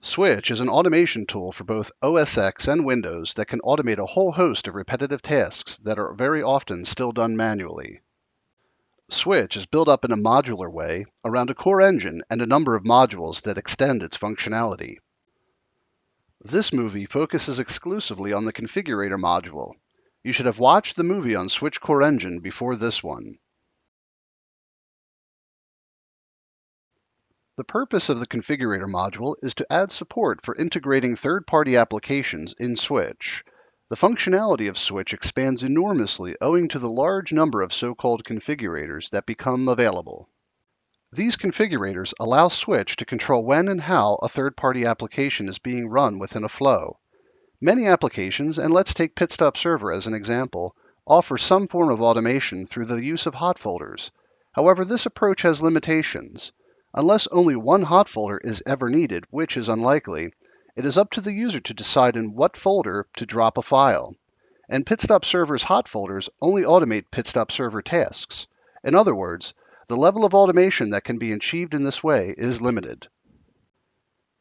Switch is an automation tool for both OS X and Windows that can automate a whole host of repetitive tasks that are very often still done manually. Switch is built up in a modular way around a core engine and a number of modules that extend its functionality. This movie focuses exclusively on the configurator module. You should have watched the movie on Switch Core Engine before this one. The purpose of the configurator module is to add support for integrating third-party applications in Switch. The functionality of Switch expands enormously owing to the large number of so-called configurators that become available. These configurators allow Switch to control when and how a third-party application is being run within a flow. Many applications, and let's take Pitstop Server as an example, offer some form of automation through the use of hot folders. However, this approach has limitations. Unless only one hot folder is ever needed, which is unlikely, it is up to the user to decide in what folder to drop a file. And Pitstop Server's hot folders only automate Pitstop Server tasks. In other words, the level of automation that can be achieved in this way is limited.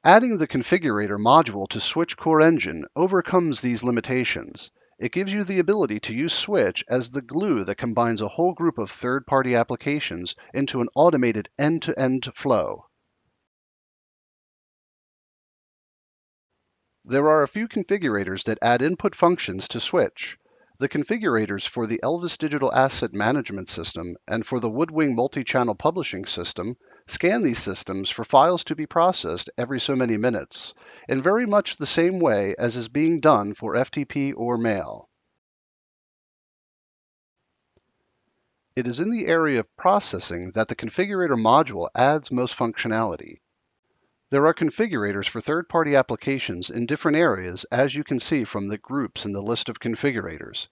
Adding the configurator module to Switch Core Engine overcomes these limitations. It gives you the ability to use Switch as the glue that combines a whole group of third-party applications into an automated end-to-end flow. There are a few configurators that add input functions to Switch. The configurators for the Elvis Digital Asset Management System and for the Woodwing Multi-Channel Publishing System scan these systems for files to be processed every so many minutes, in very much the same way as is being done for FTP or mail. It is in the area of processing that the configurator module adds most functionality. There are configurators for third-party applications in different areas, as you can see from the groups in the list of configurators.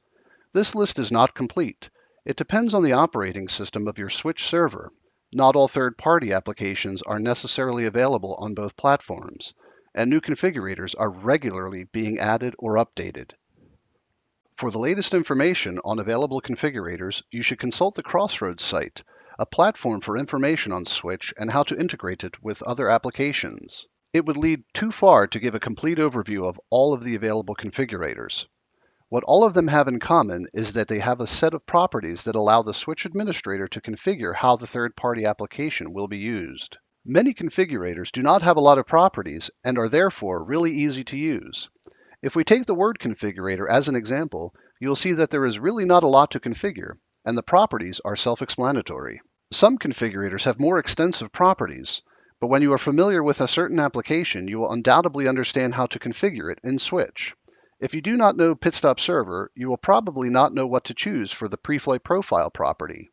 This list is not complete. It depends on the operating system of your Switch server. Not all third-party applications are necessarily available on both platforms, and new configurators are regularly being added or updated. For the latest information on available configurators, you should consult the Crossroads site, a platform for information on Switch and how to integrate it with other applications. It would lead too far to give a complete overview of all of the available configurators. What all of them have in common is that they have a set of properties that allow the Switch administrator to configure how the third-party application will be used. Many configurators do not have a lot of properties and are therefore really easy to use. If we take the word configurator as an example, you'll see that there is really not a lot to configure, and the properties are self-explanatory. Some configurators have more extensive properties, but when you are familiar with a certain application, you will undoubtedly understand how to configure it in Switch. If you do not know Pitstop Server, you will probably not know what to choose for the pre-flight profile property.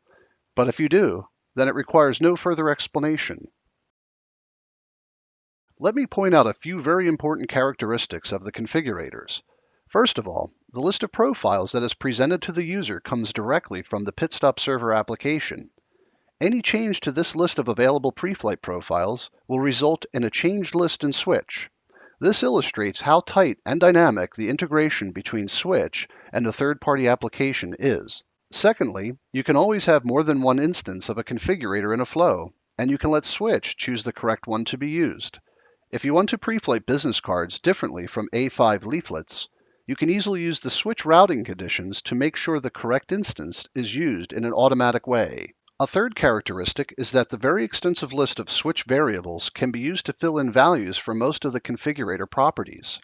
But if you do, then it requires no further explanation. Let me point out a few very important characteristics of the configurators. First of all, the list of profiles that is presented to the user comes directly from the Pitstop Server application. Any change to this list of available pre-flight profiles will result in a changed list in Switch. This illustrates how tight and dynamic the integration between Switch and a third-party application is. Secondly, you can always have more than one instance of a configurator in a flow, and you can let Switch choose the correct one to be used. If you want to pre-flight business cards differently from A5 leaflets, you can easily use the Switch routing conditions to make sure the correct instance is used in an automatic way. A third characteristic is that the very extensive list of Switch variables can be used to fill in values for most of the configurator properties.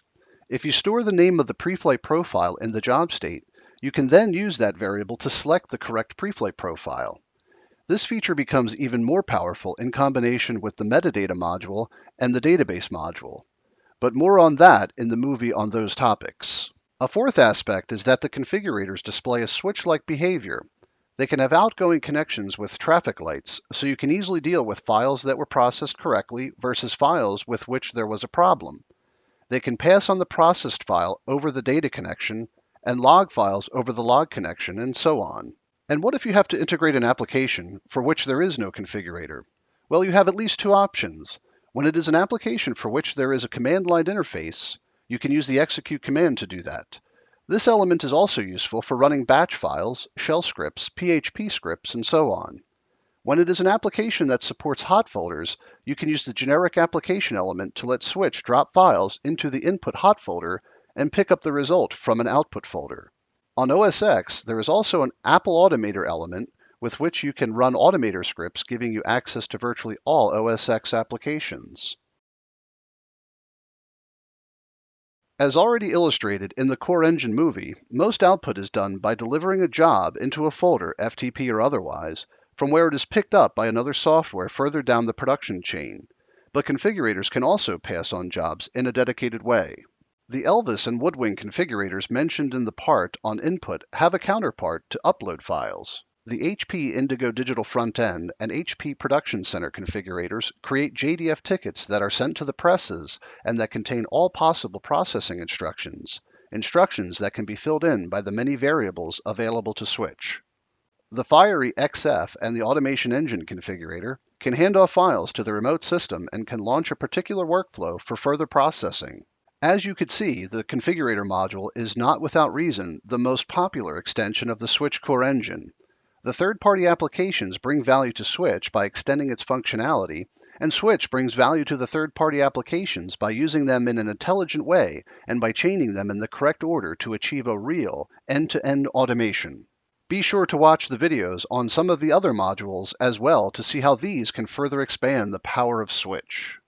If you store the name of the pre-flight profile in the job state, you can then use that variable to select the correct pre-flight profile. This feature becomes even more powerful in combination with the metadata module and the database module. But more on that in the movie on those topics. A fourth aspect is that the configurators display a switch-like behavior. They can have outgoing connections with traffic lights, so you can easily deal with files that were processed correctly versus files with which there was a problem. They can pass on the processed file over the data connection and log files over the log connection, and so on. And what if you have to integrate an application for which there is no configurator? Well, you have at least two options. When it is an application for which there is a command line interface, you can use the execute command to do that. This element is also useful for running batch files, shell scripts, PHP scripts, and so on. When it is an application that supports hot folders, you can use the generic application element to let Switch drop files into the input hot folder and pick up the result from an output folder. On OS X, there is also an Apple Automator element with which you can run Automator scripts giving you access to virtually all OS X applications. As already illustrated in the Core Engine movie, most output is done by delivering a job into a folder, FTP or otherwise, from where it is picked up by another software further down the production chain. But configurators can also pass on jobs in a dedicated way. The Elvis and Woodwing configurators mentioned in the part on input have a counterpart to upload files. The HP Indigo Digital Front-End and HP Production Center configurators create JDF tickets that are sent to the presses and that contain all possible processing instructions that can be filled in by the many variables available to Switch. The fiery XF and the Automation Engine configurator can hand off files to the remote system and can launch a particular workflow for further processing. As you could see, the configurator module is not without reason the most popular extension of the Switch core engine. The third-party applications bring value to Switch by extending its functionality, and Switch brings value to the third-party applications by using them in an intelligent way and by chaining them in the correct order to achieve a real end-to-end automation. Be sure to watch the videos on some of the other modules as well to see how these can further expand the power of Switch.